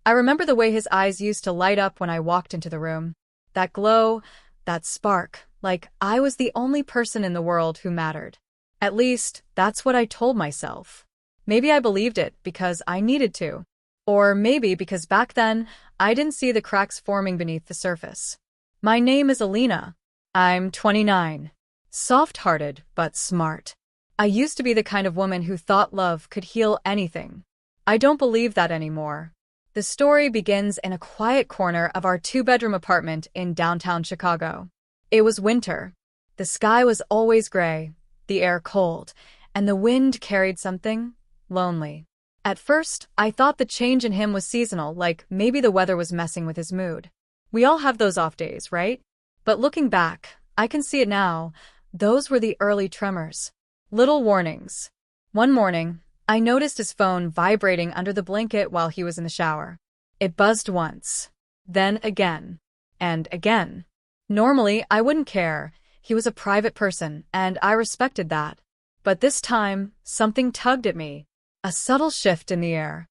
I remember the way his eyes used to light up when I walked into the room. That glow, that spark, like I was the only person in the world who mattered. At least, that's what I told myself. Maybe I believed it because I needed to. Or maybe because back then, I didn't see the cracks forming beneath the surface. My name is Alina. I'm 29. Soft-hearted, but smart. I used to be the kind of woman who thought love could heal anything. I don't believe that anymore. The story begins in a quiet corner of our two-bedroom apartment in downtown Chicago. It was winter. The sky was always gray, the air cold, and the wind carried something lonely. At first, I thought the change in him was seasonal, like maybe the weather was messing with his mood. We all have those off days, right? But looking back, I can see it now. Those were the early tremors. Little warnings. One morning, I noticed his phone vibrating under the blanket while he was in the shower. It buzzed once, then again, and again. Normally, I wouldn't care. He was a private person, and I respected that. But this time, something tugged at me. A subtle shift in the air.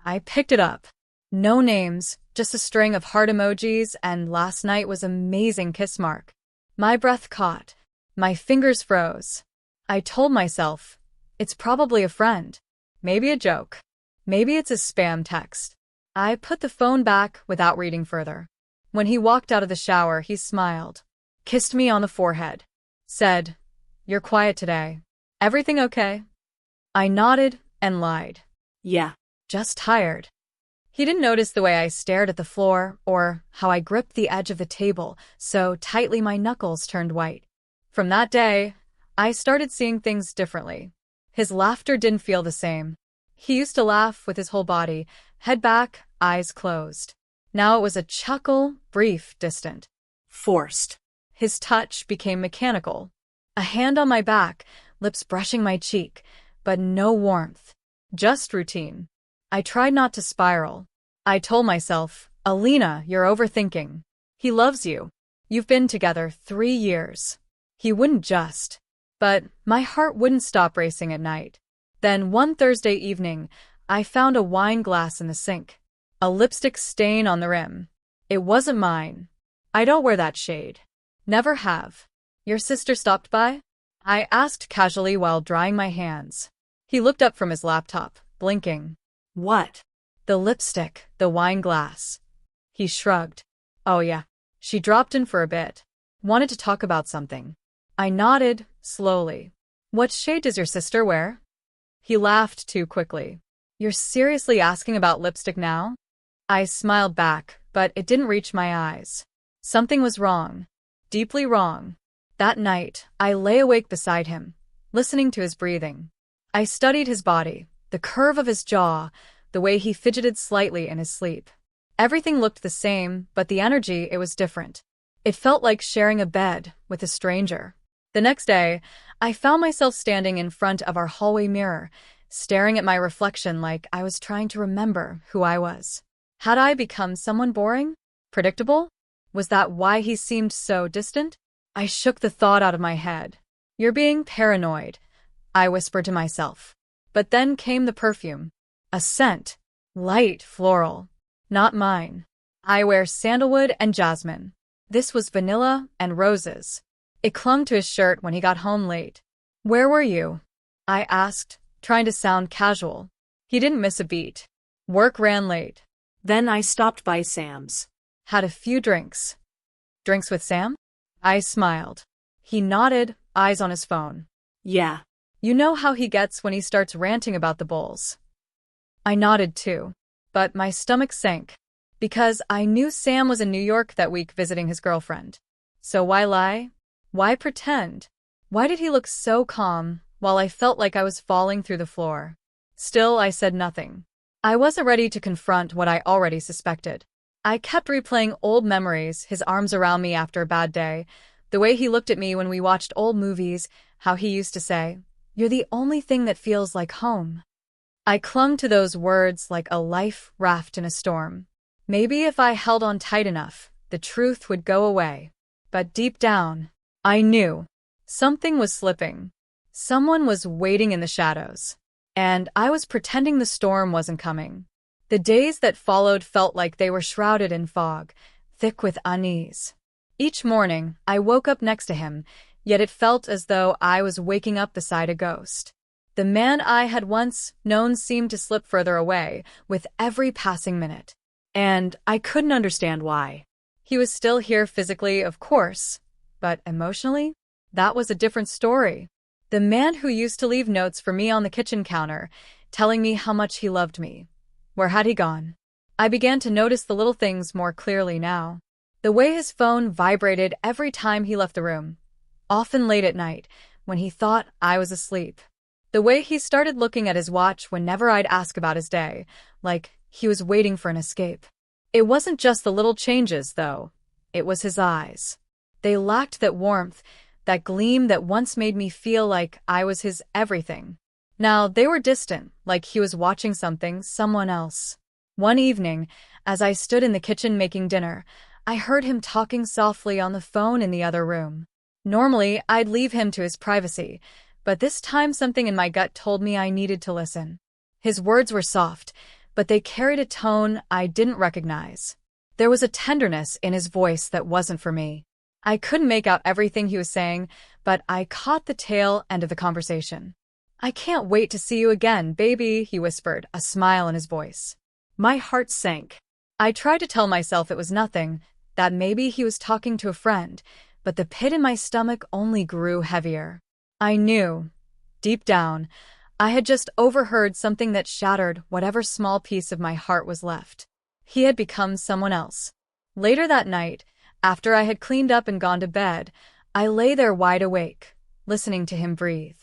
I picked it up. No names, just a string of heart emojis, and last night was an amazing kiss mark. My breath caught. My fingers froze. I told myself, it's probably a friend. Maybe a joke. Maybe it's a spam text. I put the phone back without reading further. When he walked out of the shower, he smiled, kissed me on the forehead, said, "You're quiet today. Everything okay?" I nodded and lied. Yeah. Just tired. He didn't notice the way I stared at the floor or how I gripped the edge of the table so tightly my knuckles turned white. From that day, I started seeing things differently. His laughter didn't feel the same. He used to laugh with his whole body, head back, eyes closed. Now it was a chuckle, brief, distant. Forced. His touch became mechanical. A hand on my back, lips brushing my cheek, but no warmth. Just routine. I tried not to spiral. I told myself, Alina, you're overthinking. He loves you. You've been together 3 years. He wouldn't just. But my heart wouldn't stop racing at night. Then one Thursday evening, I found a wine glass in the sink. A lipstick stain on the rim. It wasn't mine. I don't wear that shade. Never have. Your sister stopped by? I asked casually while drying my hands. He looked up from his laptop, blinking. What? The lipstick, the wine glass. He shrugged. Oh yeah. She dropped in for a bit. Wanted to talk about something. I nodded, slowly. What shade does your sister wear? He laughed too quickly. You're seriously asking about lipstick now? I smiled back, but it didn't reach my eyes. Something was wrong. Deeply wrong. That night, I lay awake beside him, listening to his breathing. I studied his body, the curve of his jaw, the way he fidgeted slightly in his sleep. Everything looked the same, but the energy, it was different. It felt like sharing a bed with a stranger. The next day, I found myself standing in front of our hallway mirror, staring at my reflection like I was trying to remember who I was. Had I become someone boring? Predictable? Was that why he seemed so distant? I shook the thought out of my head. You're being paranoid, I whispered to myself. But then came the perfume. A scent. Light, floral. Not mine. I wear sandalwood and jasmine. This was vanilla and roses. It clung to his shirt when he got home late. Where were you? I asked, trying to sound casual. He didn't miss a beat. Work ran late. Then I stopped by Sam's. Had a few drinks. Drinks with Sam? I smiled. He nodded, eyes on his phone. Yeah. You know how he gets when he starts ranting about the Bulls. I nodded too, but my stomach sank, because I knew Sam was in New York that week visiting his girlfriend. So why lie? Why pretend? Why did he look so calm, while I felt like I was falling through the floor? Still, I said nothing. I wasn't ready to confront what I already suspected. I kept replaying old memories, his arms around me after a bad day, the way he looked at me when we watched old movies, how he used to say, "You're the only thing that feels like home." I clung to those words like a life raft in a storm. Maybe if I held on tight enough, the truth would go away. But deep down, I knew something was slipping. Someone was waiting in the shadows. And I was pretending the storm wasn't coming. The days that followed felt like they were shrouded in fog, thick with unease. Each morning, I woke up next to him, yet it felt as though I was waking up beside a ghost. The man I had once known seemed to slip further away with every passing minute. And I couldn't understand why. He was still here physically, of course, but emotionally? That was a different story. The man who used to leave notes for me on the kitchen counter, telling me how much he loved me. Where had he gone? I began to notice the little things more clearly now. The way his phone vibrated every time he left the room, often late at night, when he thought I was asleep. The way he started looking at his watch whenever I'd ask about his day, like he was waiting for an escape. It wasn't just the little changes, though. It was his eyes. They lacked that warmth, that gleam that once made me feel like I was his everything. Now, they were distant, like he was watching someone else. One evening, as I stood in the kitchen making dinner, I heard him talking softly on the phone in the other room. Normally, I'd leave him to his privacy, but this time something in my gut told me I needed to listen. His words were soft, but they carried a tone I didn't recognize. There was a tenderness in his voice that wasn't for me. I couldn't make out everything he was saying, but I caught the tail end of the conversation. "I can't wait to see you again, baby," he whispered, a smile in his voice. My heart sank. I tried to tell myself it was nothing, that maybe he was talking to a friend, but the pit in my stomach only grew heavier. I knew, deep down, I had just overheard something that shattered whatever small piece of my heart was left. He had become someone else. Later that night, after I had cleaned up and gone to bed, I lay there wide awake, listening to him breathe.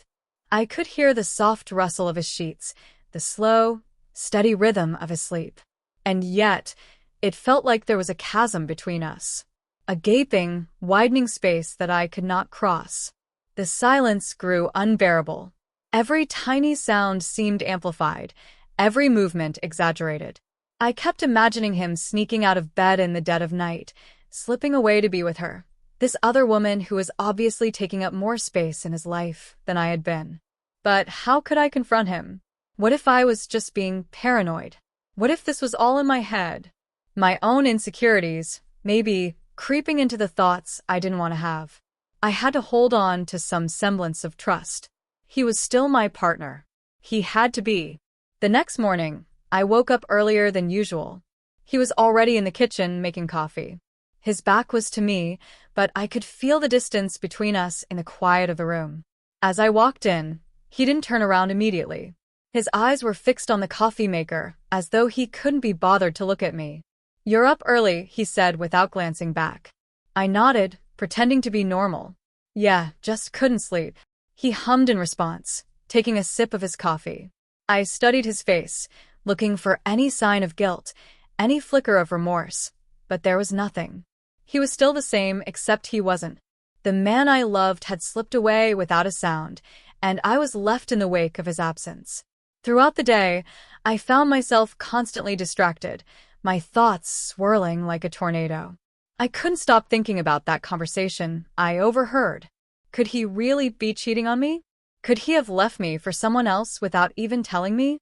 I could hear the soft rustle of his sheets, the slow, steady rhythm of his sleep. And yet, it felt like there was a chasm between us. A gaping, widening space that I could not cross. The silence grew unbearable. Every tiny sound seemed amplified, every movement exaggerated. I kept imagining him sneaking out of bed in the dead of night, slipping away to be with her. This other woman who was obviously taking up more space in his life than I had been. But how could I confront him? What if I was just being paranoid? What if this was all in my head? My own insecurities, maybe, creeping into the thoughts I didn't want to have. I had to hold on to some semblance of trust. He was still my partner. He had to be. The next morning, I woke up earlier than usual. He was already in the kitchen making coffee. His back was to me, but I could feel the distance between us in the quiet of the room. As I walked in, he didn't turn around immediately. His eyes were fixed on the coffee maker, as though he couldn't be bothered to look at me. "You're up early," he said without glancing back. I nodded, pretending to be normal. "Yeah, just couldn't sleep." He hummed in response, taking a sip of his coffee. I studied his face, looking for any sign of guilt, any flicker of remorse, but there was nothing. He was still the same, except he wasn't. The man I loved had slipped away without a sound, and I was left in the wake of his absence. Throughout the day, I found myself constantly distracted, my thoughts swirling like a tornado. I couldn't stop thinking about that conversation I overheard. Could he really be cheating on me? Could he have left me for someone else without even telling me?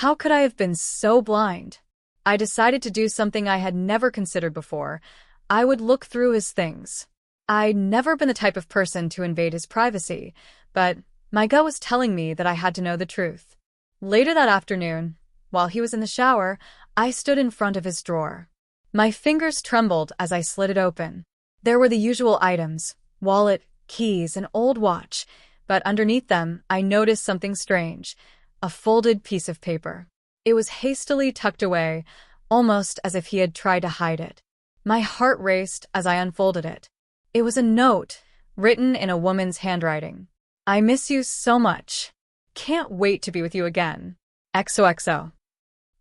How could I have been so blind? I decided to do something I had never considered before. I would look through his things. I'd never been the type of person to invade his privacy, but my gut was telling me that I had to know the truth. Later that afternoon, while he was in the shower, I stood in front of his drawer. My fingers trembled as I slid it open. There were the usual items, wallet, keys, and old watch, but underneath them I noticed something strange, a folded piece of paper. It was hastily tucked away, almost as if he had tried to hide it. My heart raced as I unfolded it. It was a note, written in a woman's handwriting. "I miss you so much. Can't wait to be with you again. XOXO."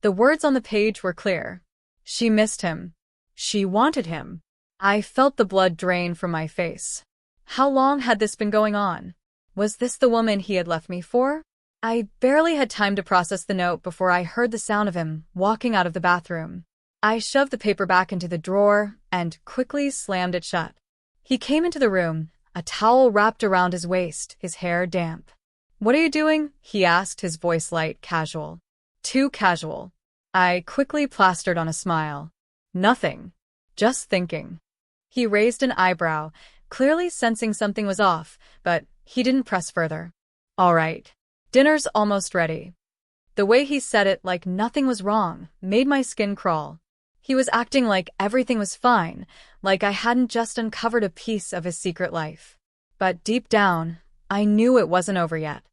The words on the page were clear. She missed him. She wanted him. I felt the blood drain from my face. How long had this been going on? Was this the woman he had left me for? I barely had time to process the note before I heard the sound of him walking out of the bathroom. I shoved the paper back into the drawer and quickly slammed it shut. He came into the room, a towel wrapped around his waist, his hair damp. "What are you doing?" he asked, his voice light, casual. Too casual. I quickly plastered on a smile. Nothing. Just thinking. He raised an eyebrow, clearly sensing something was off, but he didn't press further. All right. Dinner's almost ready. The way he said it like nothing was wrong made my skin crawl. He was acting like everything was fine, like I hadn't just uncovered a piece of his secret life. But deep down, I knew it wasn't over yet.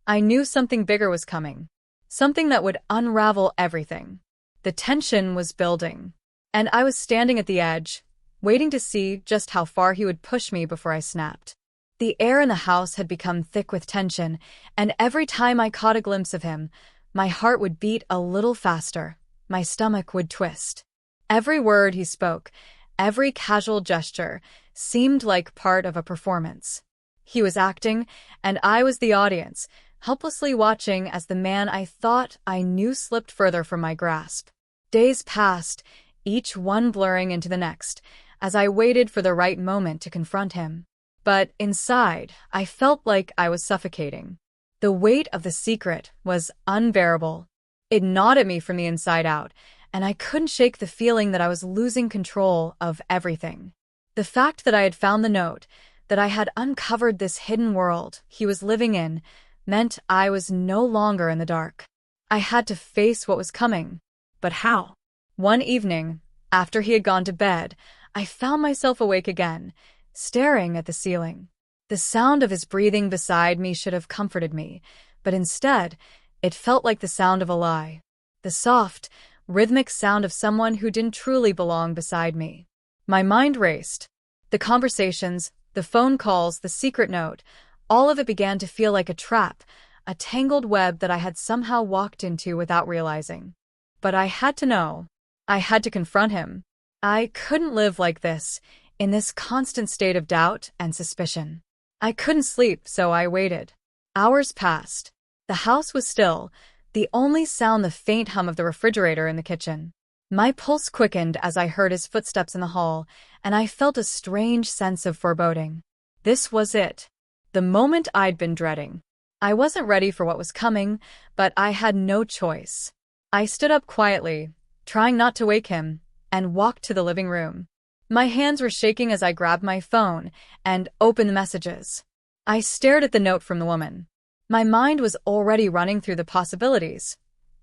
I knew something bigger was coming. Something that would unravel everything. The tension was building. And I was standing at the edge, waiting to see just how far he would push me before I snapped. The air in the house had become thick with tension, and every time I caught a glimpse of him, my heart would beat a little faster, my stomach would twist. Every word he spoke, every casual gesture, seemed like part of a performance. He was acting, and I was the audience, helplessly watching as the man I thought I knew slipped further from my grasp. Days passed, each one blurring into the next, as I waited for the right moment to confront him. But inside, I felt like I was suffocating. The weight of the secret was unbearable. It gnawed at me from the inside out, and I couldn't shake the feeling that I was losing control of everything. The fact that I had found the note, that I had uncovered this hidden world he was living in, meant I was no longer in the dark. I had to face what was coming. But how? One evening, after he had gone to bed, I found myself awake again, staring at the ceiling. The sound of his breathing beside me should have comforted me, but instead, it felt like the sound of a lie. The soft, rhythmic sound of someone who didn't truly belong beside me. My mind raced. The conversations, the phone calls, the secret note, all of it began to feel like a trap, a tangled web that I had somehow walked into without realizing. But I had to know. I had to confront him. I couldn't live like this, in this constant state of doubt and suspicion. I couldn't sleep, so I waited. Hours passed. The house was still, the only sound the faint hum of the refrigerator in the kitchen. My pulse quickened as I heard his footsteps in the hall, and I felt a strange sense of foreboding. This was it. The moment I'd been dreading. I wasn't ready for what was coming, but I had no choice. I stood up quietly, trying not to wake him, and walked to the living room. My hands were shaking as I grabbed my phone and opened the messages. I stared at the note from the woman. My mind was already running through the possibilities.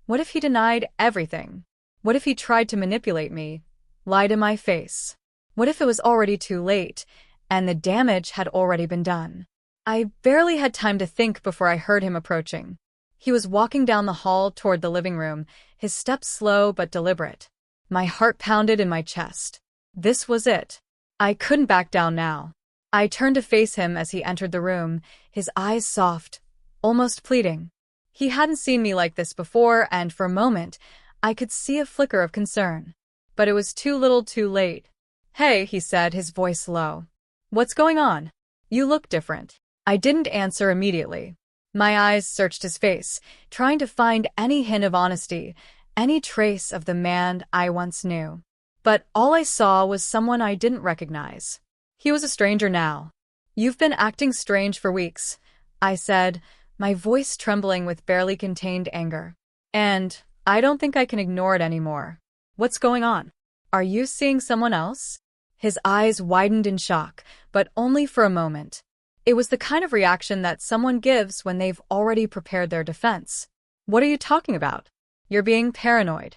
What if he denied everything? What if he tried to manipulate me, lied in my face? What if it was already too late, and the damage had already been done? I barely had time to think before I heard him approaching. He was walking down the hall toward the living room, his steps slow but deliberate. My heart pounded in my chest. This was it. I couldn't back down now. I turned to face him as he entered the room, his eyes soft, almost pleading. He hadn't seen me like this before, and for a moment, I could see a flicker of concern. But it was too little too late. "Hey," he said, his voice low. "What's going on? You look different." I didn't answer immediately. My eyes searched his face, trying to find any hint of honesty, any trace of the man I once knew. But all I saw was someone I didn't recognize. He was a stranger now. "You've been acting strange for weeks," I said, my voice trembling with barely contained anger. "And I don't think I can ignore it anymore. What's going on? Are you seeing someone else?" His eyes widened in shock, but only for a moment. It was the kind of reaction that someone gives when they've already prepared their defense. "What are you talking about? You're being paranoid."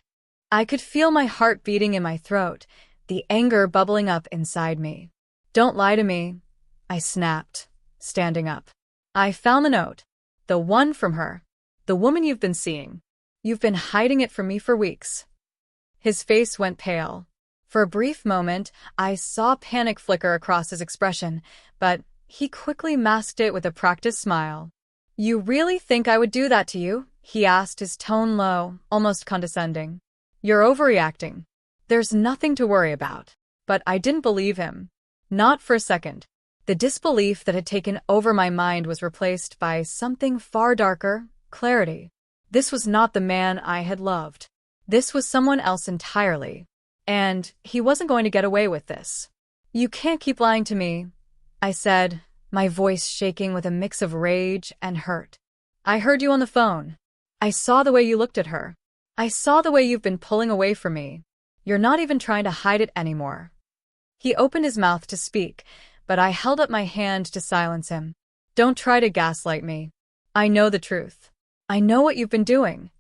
I could feel my heart beating in my throat, the anger bubbling up inside me. "Don't lie to me," I snapped, standing up. "I found the note. The one from her. The woman you've been seeing. You've been hiding it from me for weeks." His face went pale. For a brief moment, I saw panic flicker across his expression, but he quickly masked it with a practiced smile. "You really think I would do that to you?" he asked, his tone low, almost condescending. "You're overreacting. There's nothing to worry about." But I didn't believe him. Not for a second. The disbelief that had taken over my mind was replaced by something far darker, clarity. This was not the man I had loved. This was someone else entirely. And he wasn't going to get away with this. "You can't keep lying to me," I said, my voice shaking with a mix of rage and hurt. "I heard you on the phone. I saw the way you looked at her. I saw the way you've been pulling away from me. You're not even trying to hide it anymore. He opened his mouth to speak, but I held up my hand to silence him. Don't try to gaslight me. I know the truth. I know what you've been doing.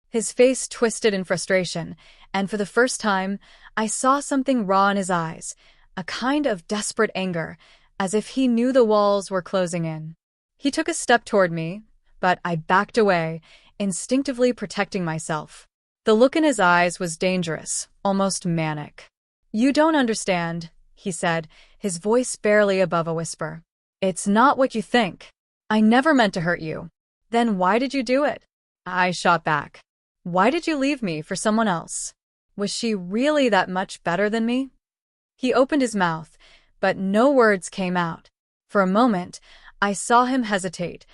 His face twisted in frustration, and for the first time, I saw something raw in his eyes, a kind of desperate anger, as if he knew the walls were closing in. He took a step toward me, but I backed away, instinctively protecting myself. The look in his eyes was dangerous, almost manic. You don't understand, he said, his voice barely above a whisper. It's not what you think. I never meant to hurt you. Then why did you do it? I shot back. Why did you leave me for someone else? Was she really that much better than me? He opened his mouth, but no words came out. For a moment, I saw him hesitate,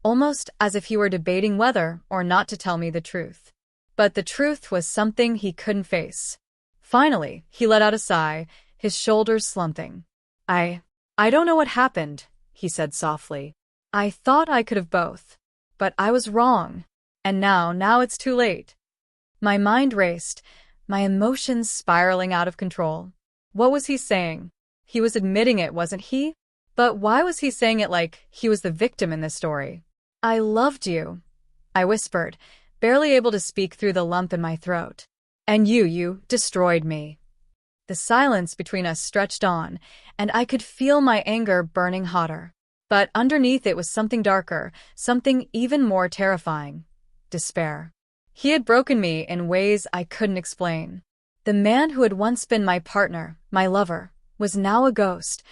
almost as if he were debating whether or not to tell me the truth. But the truth was something he couldn't face. Finally, he let out a sigh, his shoulders slumping. I don't know what happened, he said softly. I thought I could have both. But I was wrong. And now it's too late. My mind raced, my emotions spiraling out of control. What was he saying? He was admitting it, wasn't he? But why was he saying it like he was the victim in this story? I loved you, I whispered, barely able to speak through the lump in my throat. And you destroyed me. The silence between us stretched on, and I could feel my anger burning hotter. But underneath it was something darker, something even more terrifying. Despair. He had broken me in ways I couldn't explain. The man who had once been my partner, my lover, was now a ghost,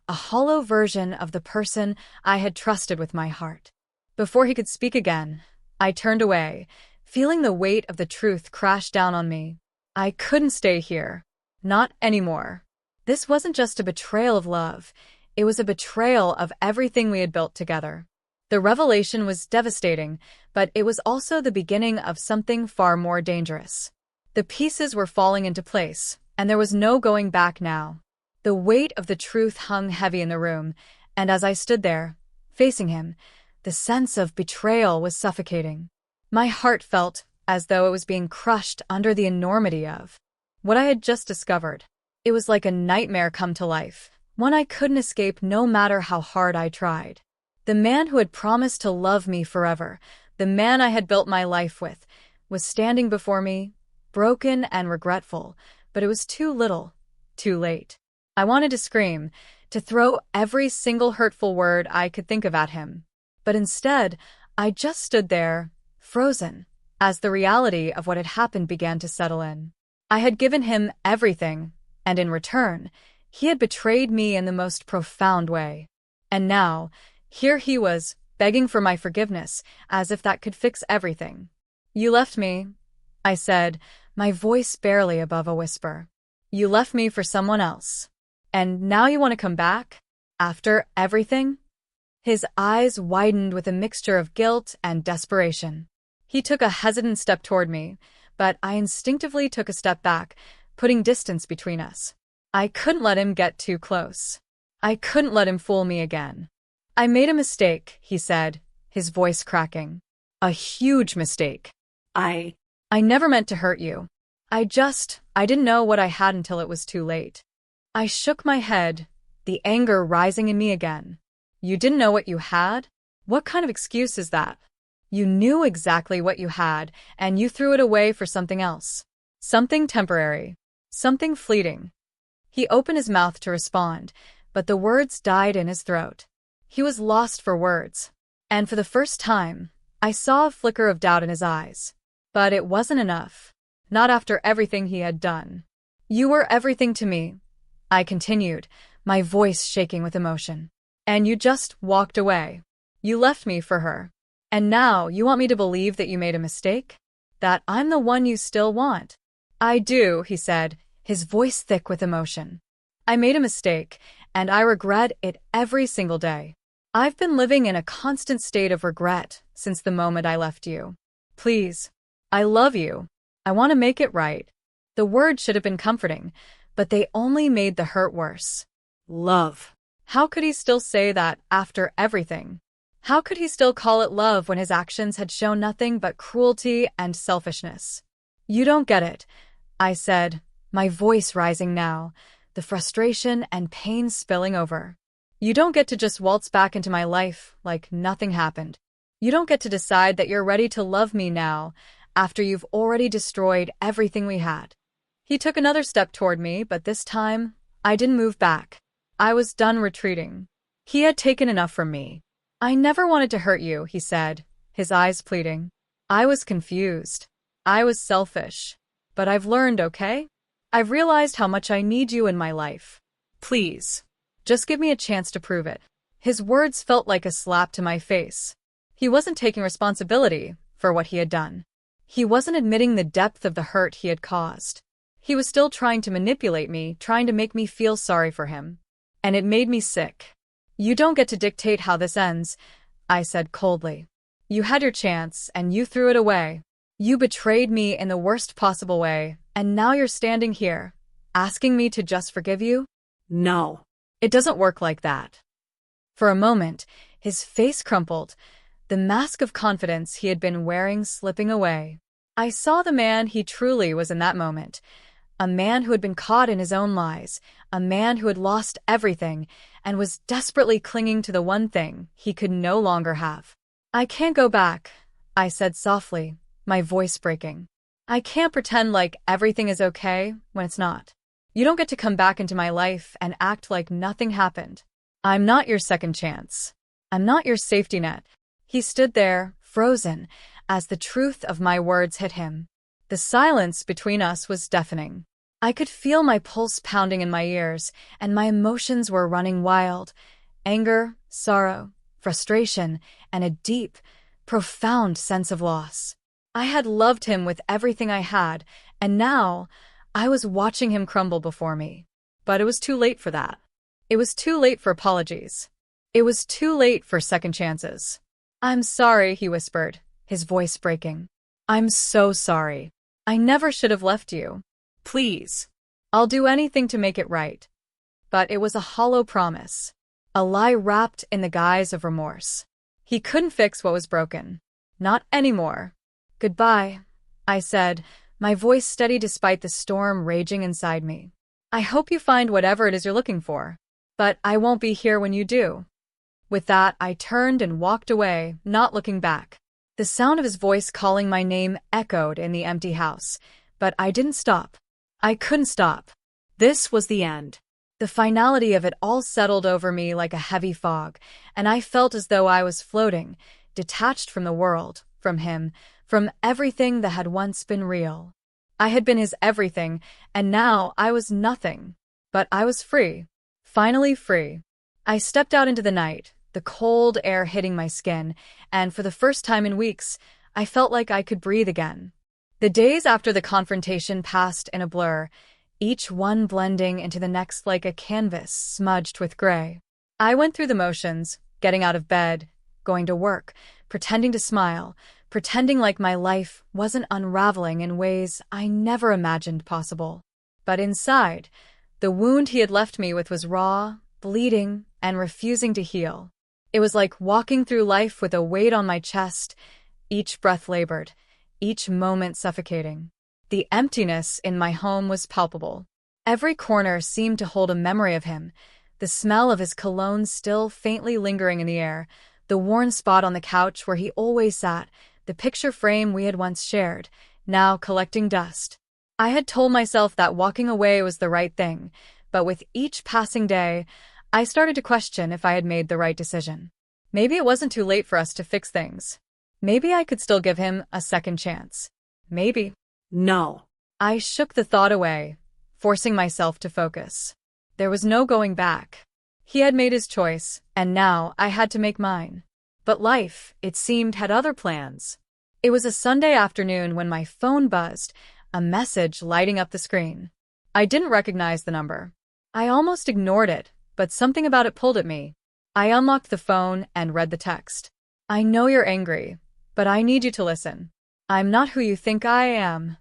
a hollow version of the person I had trusted with my heart. Before he could speak again, I turned away, feeling the weight of the truth crash down on me. I couldn't stay here. Not anymore. This wasn't just a betrayal of love. It was a betrayal of everything we had built together. The revelation was devastating, but it was also the beginning of something far more dangerous. The pieces were falling into place, and there was no going back now. The weight of the truth hung heavy in the room, and as I stood there, facing him, the sense of betrayal was suffocating. My heart felt as though it was being crushed under the enormity of what I had just discovered. It was like a nightmare come to life, one I couldn't escape no matter how hard I tried. The man who had promised to love me forever, the man I had built my life with, was standing before me, broken and regretful, but it was too little, too late. I wanted to scream, to throw every single hurtful word I could think of at him. But instead, I just stood there, frozen, as the reality of what had happened began to settle in. I had given him everything, and in return, he had betrayed me in the most profound way. And now, here he was, begging for my forgiveness, as if that could fix everything. You left me, I said, my voice barely above a whisper. You left me for someone else. And now you want to come back? After everything? His eyes widened with a mixture of guilt and desperation. He took a hesitant step toward me, but I instinctively took a step back, putting distance between us. I couldn't let him get too close. I couldn't let him fool me again. I made a mistake, he said, his voice cracking. A huge mistake. I never meant to hurt you. I didn't know what I had until it was too late. I shook my head, the anger rising in me again. You didn't know what you had? What kind of excuse is that? You knew exactly what you had, and you threw it away for something else. Something temporary. Something fleeting. He opened his mouth to respond, but the words died in his throat. He was lost for words. And for the first time, I saw a flicker of doubt in his eyes. But it wasn't enough. Not after everything he had done. You were everything to me, I continued, my voice shaking with emotion. And you just walked away. You left me for her. And now you want me to believe that you made a mistake? That I'm the one you still want? I do, he said, his voice thick with emotion. I made a mistake, and I regret it every single day. I've been living in a constant state of regret since the moment I left you. Please. I love you. I want to make it right. The words should have been comforting, but they only made the hurt worse. Love. How could he still say that after everything? How could he still call it love when his actions had shown nothing but cruelty and selfishness? You don't get it, I said, my voice rising now, the frustration and pain spilling over. You don't get to just waltz back into my life like nothing happened. You don't get to decide that you're ready to love me now, after you've already destroyed everything we had. He took another step toward me, but this time, I didn't move back. I was done retreating. He had taken enough from me. I never wanted to hurt you, he said, his eyes pleading. I was confused. I was selfish. But I've learned, okay? I've realized how much I need you in my life. Please, just give me a chance to prove it. His words felt like a slap to my face. He wasn't taking responsibility for what he had done. He wasn't admitting the depth of the hurt he had caused. He was still trying to manipulate me, trying to make me feel sorry for him. And it made me sick. You don't get to dictate how this ends, I said coldly. You had your chance, and you threw it away. You betrayed me in the worst possible way, and now you're standing here, asking me to just forgive you? No. It doesn't work like that. For a moment, his face crumpled, the mask of confidence he had been wearing slipping away. I saw the man he truly was in that moment. A man who had been caught in his own lies, a man who had lost everything and was desperately clinging to the one thing he could no longer have. I can't go back, I said softly, my voice breaking. I can't pretend like everything is okay when it's not. You don't get to come back into my life and act like nothing happened. I'm not your second chance. I'm not your safety net. He stood there, frozen, as the truth of my words hit him. The silence between us was deafening. I could feel my pulse pounding in my ears, and my emotions were running wild. Anger, sorrow, frustration, and a deep, profound sense of loss. I had loved him with everything I had, and now I was watching him crumble before me. But it was too late for that. It was too late for apologies. It was too late for second chances. I'm sorry, he whispered, his voice breaking. I'm so sorry. I never should have left you. Please. I'll do anything to make it right. But it was a hollow promise. A lie wrapped in the guise of remorse. He couldn't fix what was broken. Not anymore. Goodbye, I said, my voice steady despite the storm raging inside me. I hope you find whatever it is you're looking for. But I won't be here when you do. With that, I turned and walked away, not looking back. The sound of his voice calling my name echoed in the empty house, but I didn't stop. I couldn't stop. This was the end. The finality of it all settled over me like a heavy fog, and I felt as though I was floating, detached from the world, from him, from everything that had once been real. I had been his everything, and now I was nothing. But I was free. Finally free. I stepped out into the night, the cold air hitting my skin, and for the first time in weeks, I felt like I could breathe again. The days after the confrontation passed in a blur, each one blending into the next like a canvas smudged with gray. I went through the motions, getting out of bed, going to work, pretending to smile, pretending like my life wasn't unraveling in ways I never imagined possible. But inside, the wound he had left me with was raw, bleeding, and refusing to heal. It was like walking through life with a weight on my chest, each breath labored, each moment suffocating. The emptiness in my home was palpable. Every corner seemed to hold a memory of him, the smell of his cologne still faintly lingering in the air, the worn spot on the couch where he always sat, the picture frame we had once shared, now collecting dust. I had told myself that walking away was the right thing, but with each passing day, I started to question if I had made the right decision. Maybe it wasn't too late for us to fix things. Maybe I could still give him a second chance. Maybe. No. I shook the thought away, forcing myself to focus. There was no going back. He had made his choice, and now I had to make mine. But life, it seemed, had other plans. It was a Sunday afternoon when my phone buzzed, a message lighting up the screen. I didn't recognize the number. I almost ignored it, but something about it pulled at me. I unlocked the phone and read the text. I know you're angry, but I need you to listen. I'm not who you think I am.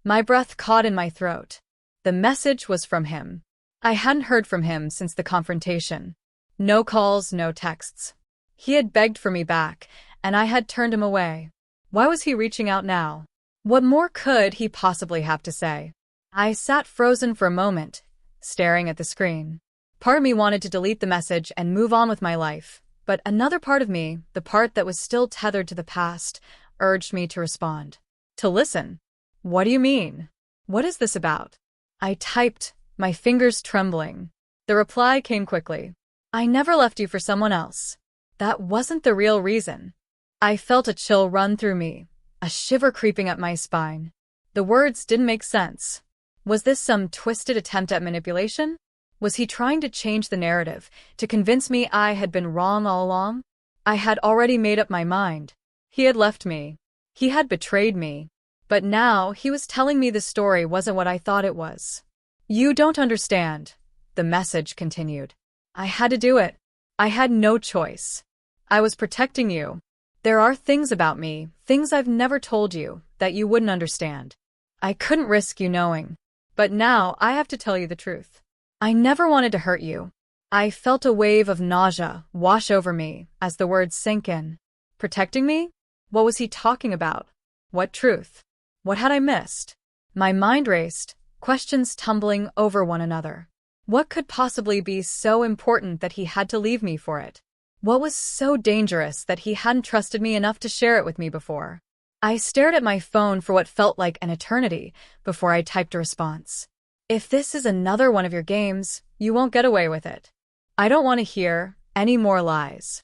My breath caught in my throat. The message was from him. I hadn't heard from him since the confrontation. No calls, no texts. He had begged for me back, and I had turned him away. Why was he reaching out now? What more could he possibly have to say? I sat frozen for a moment, staring at the screen. Part of me wanted to delete the message and move on with my life, but another part of me, the part that was still tethered to the past, urged me to respond. To listen. What do you mean? What is this about? I typed, my fingers trembling. The reply came quickly. I never left you for someone else. That wasn't the real reason. I felt a chill run through me, a shiver creeping up my spine. The words didn't make sense. Was this some twisted attempt at manipulation? Was he trying to change the narrative, to convince me I had been wrong all along? I had already made up my mind. He had left me. He had betrayed me. But now he was telling me the story wasn't what I thought it was. You don't understand, the message continued. I had to do it. I had no choice. I was protecting you. There are things about me, things I've never told you, that you wouldn't understand. I couldn't risk you knowing. But now I have to tell you the truth. I never wanted to hurt you. I felt a wave of nausea wash over me as the words sank in. Protecting me? What was he talking about? What truth? What had I missed? My mind raced, questions tumbling over one another. What could possibly be so important that he had to leave me for it? What was so dangerous that he hadn't trusted me enough to share it with me before? I stared at my phone for what felt like an eternity before I typed a response. If this is another one of your games, you won't get away with it. I don't want to hear any more lies.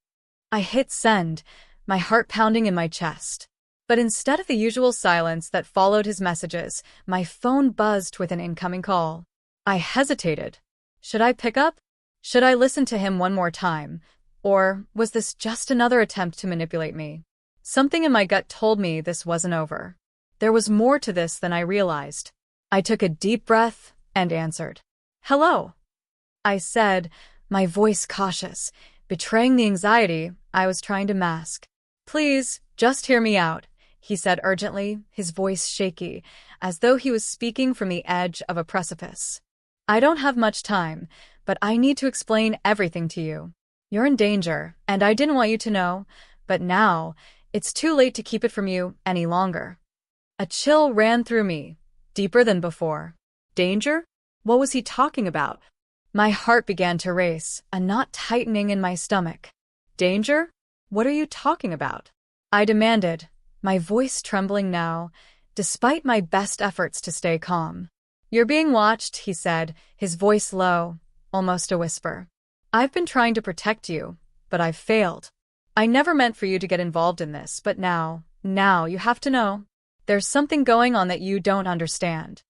I hit send, my heart pounding in my chest. But instead of the usual silence that followed his messages, my phone buzzed with an incoming call. I hesitated. Should I pick up? Should I listen to him one more time? Or was this just another attempt to manipulate me? Something in my gut told me this wasn't over. There was more to this than I realized. I took a deep breath and answered. Hello, I said, my voice cautious, betraying the anxiety I was trying to mask. Please, just hear me out, he said urgently, his voice shaky, as though he was speaking from the edge of a precipice. I don't have much time, but I need to explain everything to you. You're in danger, and I didn't want you to know, but now, it's too late to keep it from you any longer. A chill ran through me, deeper than before. Danger? What was he talking about? My heart began to race, a knot tightening in my stomach. Danger? What are you talking about? I demanded, my voice trembling now, despite my best efforts to stay calm. You're being watched, he said, his voice low, almost a whisper. I've been trying to protect you, but I've failed. I never meant for you to get involved in this, but now you have to know. There's something going on that you don't understand.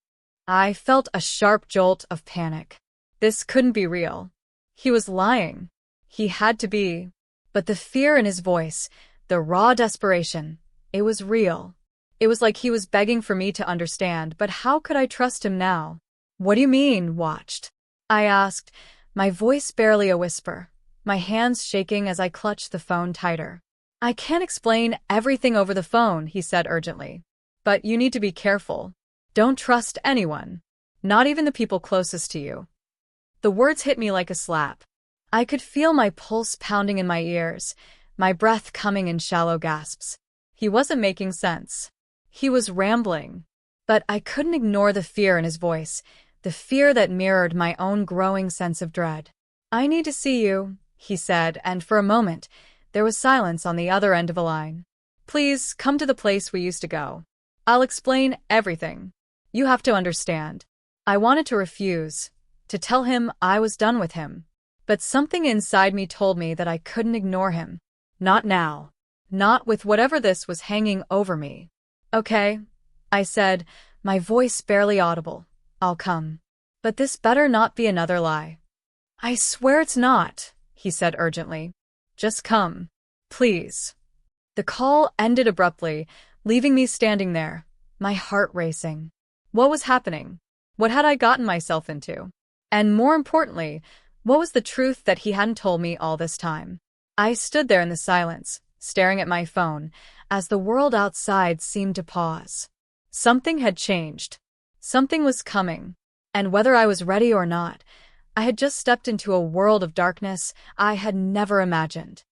I felt a sharp jolt of panic. This couldn't be real. He was lying. He had to be. But the fear in his voice, the raw desperation, it was real. It was like he was begging for me to understand, but how could I trust him now? What do you mean, watched? I asked, my voice barely a whisper, my hands shaking as I clutched the phone tighter. I can't explain everything over the phone, he said urgently. But you need to be careful. Don't trust anyone, not even the people closest to you. The words hit me like a slap. I could feel my pulse pounding in my ears, my breath coming in shallow gasps. He wasn't making sense. He was rambling. But I couldn't ignore the fear in his voice, the fear that mirrored my own growing sense of dread. I need to see you, he said, and for a moment, there was silence on the other end of the line. Please, come to the place we used to go. I'll explain everything. You have to understand. I wanted to refuse, to tell him I was done with him. But something inside me told me that I couldn't ignore him. Not now. Not with whatever this was hanging over me. Okay, I said, my voice barely audible. I'll come. But this better not be another lie. I swear it's not, he said urgently. Just come. Please. The call ended abruptly, leaving me standing there, my heart racing. What was happening? What had I gotten myself into? And more importantly, what was the truth that he hadn't told me all this time? I stood there in the silence, staring at my phone, as the world outside seemed to pause. Something had changed. Something was coming. And whether I was ready or not, I had just stepped into a world of darkness I had never imagined.